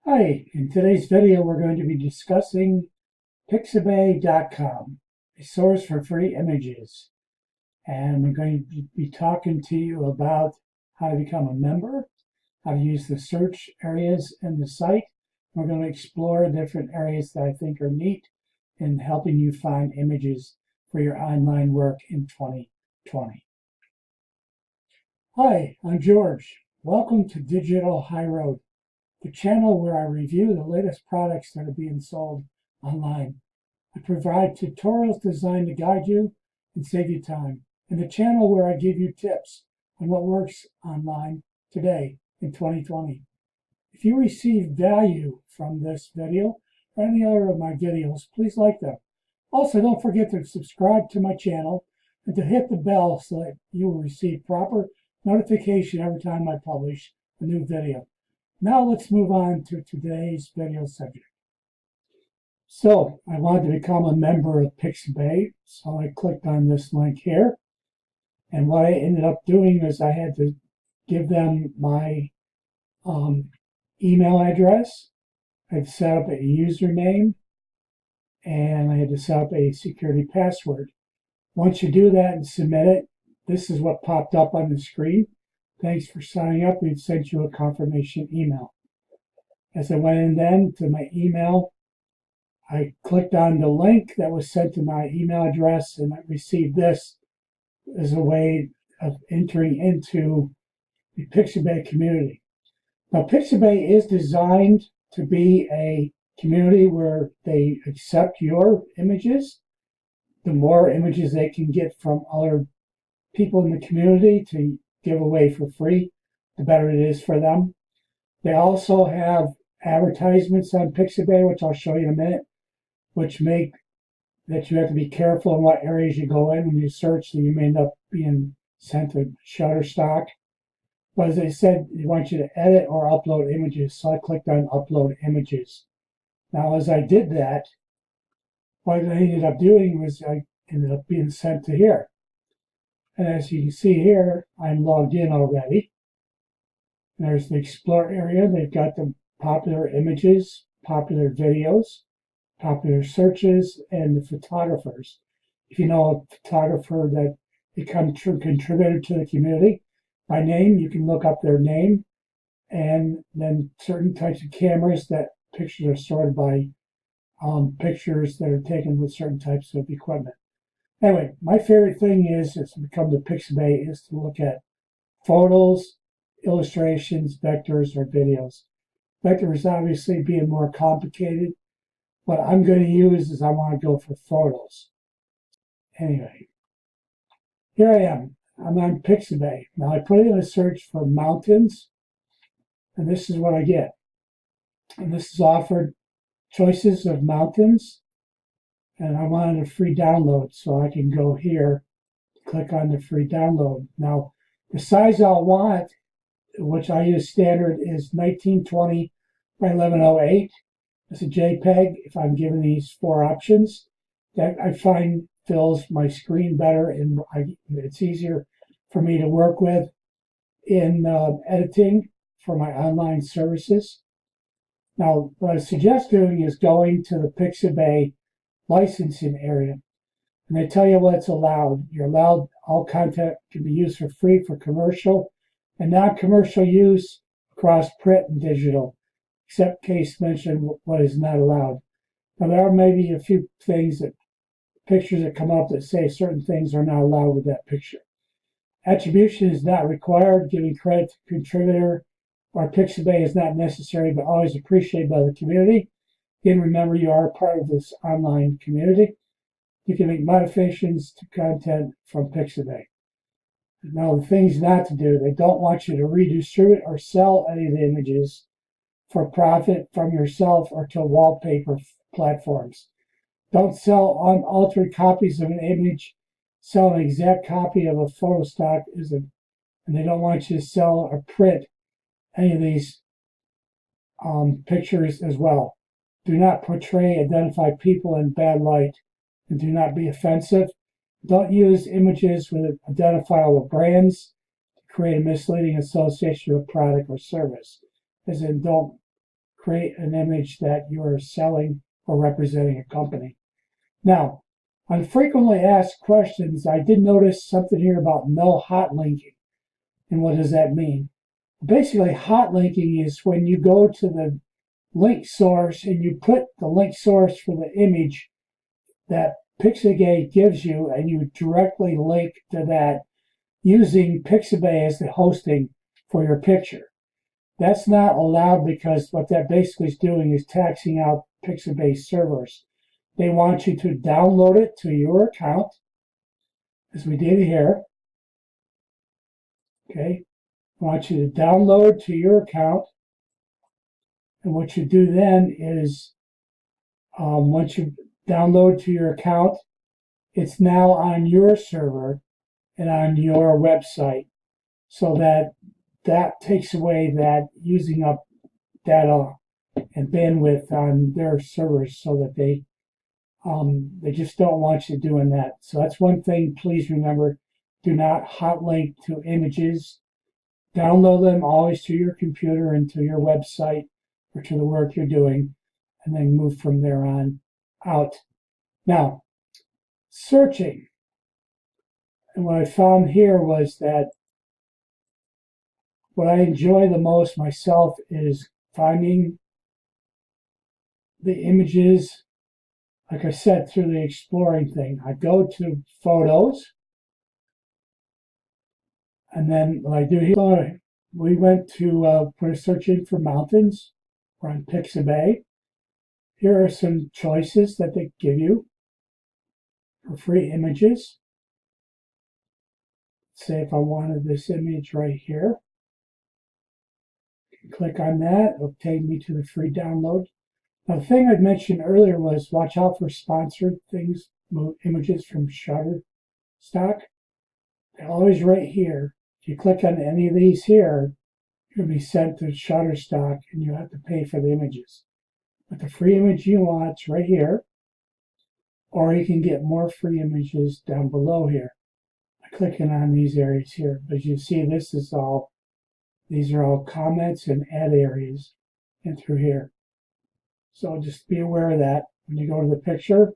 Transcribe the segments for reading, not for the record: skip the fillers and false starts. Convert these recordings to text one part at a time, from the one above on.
Hi, in today's video we're going to be discussing Pixabay.com, a source for free images. And we're going to be talking to you about how to become a member, how to use the search areas in the site. We're going to explore different areas that I think are neat in helping you find images for your online work in 2020. Hi, I'm George. Welcome to Digital High Road, the channel where I review the latest products that are being sold online. I provide tutorials designed to guide you and save you time, and the channel where I give you tips on what works online today in 2020. If you receive value from this video or any other of my videos, please like them. Also, don't forget to subscribe to my channel and to hit the bell so that you will receive proper notification every time I publish a new video. Now let's move on to today's video subject. So I wanted to become a member of Pixabay, so I clicked on this link here. And what I ended up doing is I had to give them my email address. I had to set up a username, and I had to set up a security password. Once you do that and submit it, this is what popped up on the screen. Thanks for signing up. We've sent you a confirmation email. As I went in then to my email, I clicked on the link that was sent to my email address, and I received this as a way of entering into the Pixabay community. Now, Pixabay is designed to be a community where they accept your images. The more images they can get from other people in the community to give away for free, the better it is for them. They also have advertisements on Pixabay, which I'll show you in a minute, which make that you have to be careful in what areas you go in when you search, that you may end up being sent to Shutterstock. But as I said, they want you to edit or upload images, so I clicked on Upload Images. Now, as I did that, what I ended up doing was I ended up being sent to here. And as you can see here, I'm logged in already. There's the Explore area. They've got the popular images, popular videos, popular searches, and the photographers. If you know a photographer that become true contributor to the community by name, you can look up their name, and then certain types of cameras that pictures are sorted by pictures that are taken with certain types of equipment. Anyway, my favorite thing is to become the Pixabay is to look at photos, illustrations, vectors, or videos. Vectors obviously being more complicated. What I'm going to use is I want to go for photos. Anyway, here I am. I'm on Pixabay. Now I put in a search for mountains, and this is what I get. And this is offered choices of mountains, and I wanted a free download, so I can go here, click on the free download. Now, the size I'll want, which I use standard, is 1920 by 1108. It's a JPEG. If I'm given these four options, that I find fills my screen better, and it's easier for me to work with in editing for my online services. Now, what I suggest doing is going to the Pixabay Licensing area, and they tell you what's allowed. You're allowed all content can be used for free for commercial and non-commercial use across print and digital, except case mentioned what is not allowed. Now, there are maybe a few things that pictures that come up that say certain things are not allowed with that picture. Attribution is not required. Giving credit to contributor or Pixabay is not necessary, but always appreciated by the community. Again, remember, you are a part of this online community. You can make modifications to content from Pixabay. Now, the things not to do, they don't want you to redistribute or sell any of the images for profit from yourself or to wallpaper platforms. Don't sell unaltered copies of an image. Sell an exact copy of a photo stock, and they don't want you to sell or print any of these pictures as well. Do not portray, identify people in bad light, and do not be offensive. Don't use images with identifiable brands to create a misleading association with product or service. As in, don't create an image that you are selling or representing a company. Now, on frequently asked questions, I did notice something here about no hot linking. And what does that mean? Basically, hot linking is when you go to the link source and you put the link source for the image that Pixabay gives you, and you directly link to that using Pixabay as the hosting for your picture. That's not allowed because what that basically is doing is taxing out Pixabay servers. They want you to download it to your account, as we did here. Okay, I want you to download to your account. And what you do then is, once you download to your account, it's now on your server and on your website, so that takes away that using up data and bandwidth on their servers, so that they just don't want you doing that. So that's one thing. Please remember: do not hot link to images. Download them always to your computer and to your website or to the work you're doing, and then move from there on out. Now, searching. And what I found here was that what I enjoy the most myself is finding the images, like I said, through the exploring thing. I go to photos, and then what I do here, we went to put a search in for mountains. We're on Pixabay. Here are some choices that they give you for free images. Say if I wanted this image right here, click on that, it'll take me to the free download. Now, the thing I mentioned earlier was watch out for sponsored things, images from Shutterstock. They're always right here. If you click on any of these here, you'll be sent to Shutterstock and you have to pay for the images. But the free image you want is right here, or you can get more free images down below here by clicking on these areas here. As you see, these are all comments and ad areas in through here. So just be aware of that. When you go to the picture,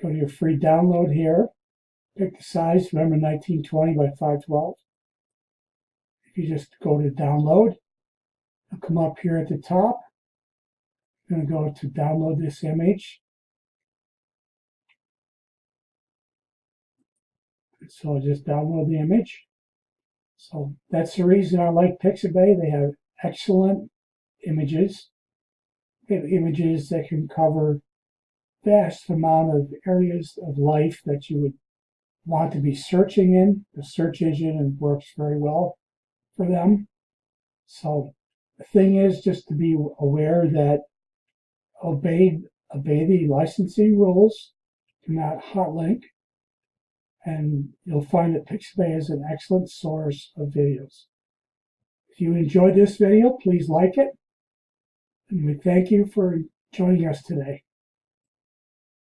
go to your free download here, pick the size, remember 1920 by 512. If you just go to download, it'll come up here at the top. I'm going to go to download this image. So I'll just download the image. So that's the reason I like Pixabay. They have excellent images. They have images that can cover vast amount of areas of life that you would want to be searching in. The search engine works very well for them. So the thing is just to be aware that obey the licensing rules. Do not hot link. And you'll find that Pixabay is an excellent source of videos. If you enjoyed this video, please like it. And we thank you for joining us today.